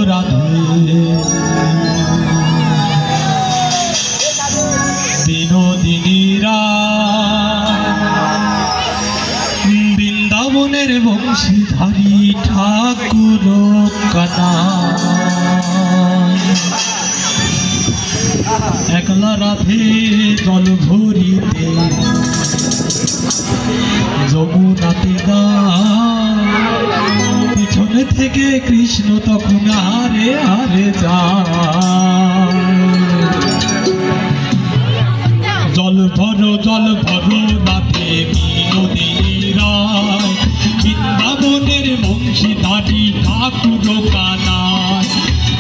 রাধে বিনোদিনীরা বৃন্দাবনের বংশীধারী ঠাকুর কানা একলা রাধে জল ভরিতে যমুনাতে পিছনে থেকে কৃষ্ণ তখন হারে হারে যায় জল ভরো রাধে বিনোদিনীরা বৃন্দাবনের বংশীধারী ঠাকুর কানা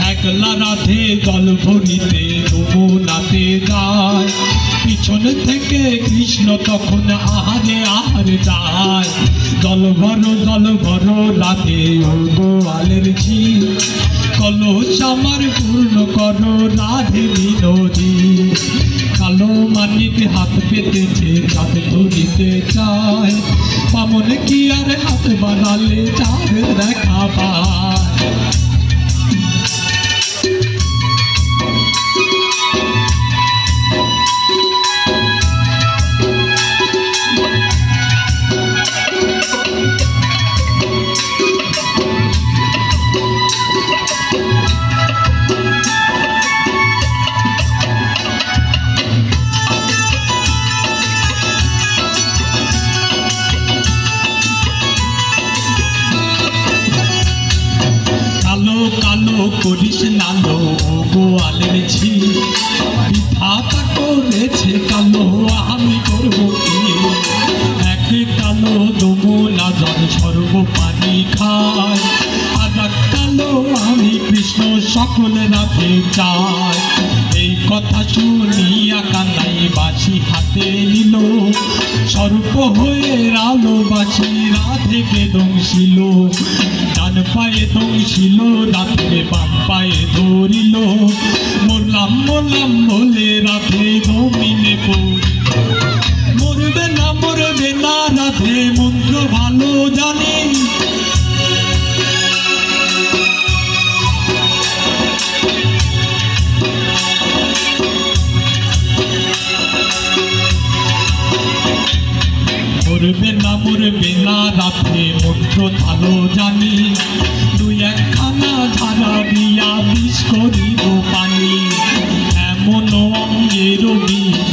একলা রাধে জল ভরিতে যমুনাতে যায় পিছন থেকে কৃষ্ণ তখন আহারে আহারে যায় জল ভরো রাধে ও গোয়ালের ঝি কলস আমার পূর্ণ করো রাধে বিনোদী কালো মানিক হাত পেতেছে চাঁদ ধরিতে চায় বামন কি আর হাত বাড়ালে চাঁদ দেখা পায় কালো করিস নালো গোয়ালের ঝি বিধাতা করেছে কালো আমি করবো কি এক কালো যমুনা জল সর্ব পানি খায় আর কালো আমি কৃষ্ণ সকল রাধে চাই এই কথা শুনিয়া কানাই বাসি হাতে নিল সর্প হয়ে রালো বাসি রাধেকে দংশিল ডান পায়ে দংশিল রাধে বাম পায়ে ধরিল মোরলাম বলে রাধে জমিনে মরবে না রাধে মন্ত্র ভালো জানি মরবে না রাধে মন্ত্র ভালো জানি দুই একখানা ধারা দিয়া বিষ করিব পানি এমন অঙ্গের বিষ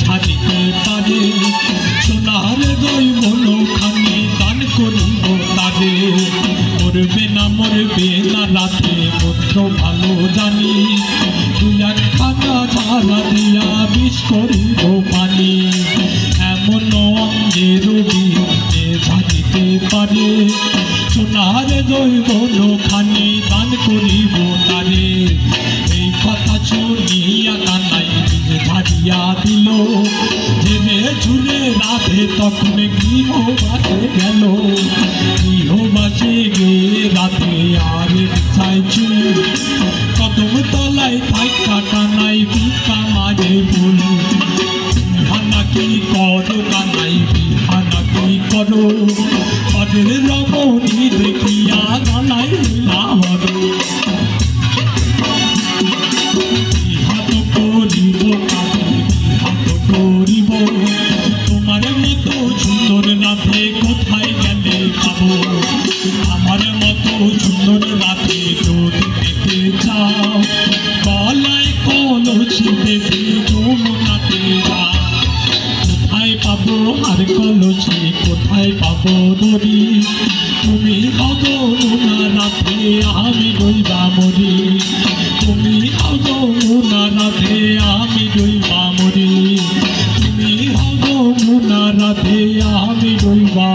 ছাড়িতে পারে সোনার দৈবন খানি দান করিব তারে মরবে না রাধে মন্ত্র ভালো জানি দুই একখানা ধারা দিয়া বিষ করিব পানি এমন অঙ্গের ছাড়িতে পারে সোনার দৈবন খানি দান করিব তারে এই কথা শুনিয়া কানাই ঝাড়িয়া দিল জেনে ঝুলে রাধে তখন গৃহবাসে গেল গৃহবাসে গিয়ে রাধে আর চাইছু কদম তলায় থাকা কানাই ভিক্ষা মাঝে ফুল বিহানা কি করো কানাই বিহানা কি করো পদের রমণী দেখিয়া কানাই লাহরো বিহাত করিব কানে বিহাত করিব তোমার মতো সুন্দর রাধে কোথায় গেলে পাবো আমার মতো সুন্দর রাধে যদি পেতে চাও গলায় কলসি দেবে যমুনাতে যাও কোথায় পাবো আর কলসি কোথায় পাবো দড়ি তুমি হগো না রাধে আমি রইবা মরি তুমি হগো না রাধে আমি রইবা মরি তুমি হগো না রাধে আমি রইবা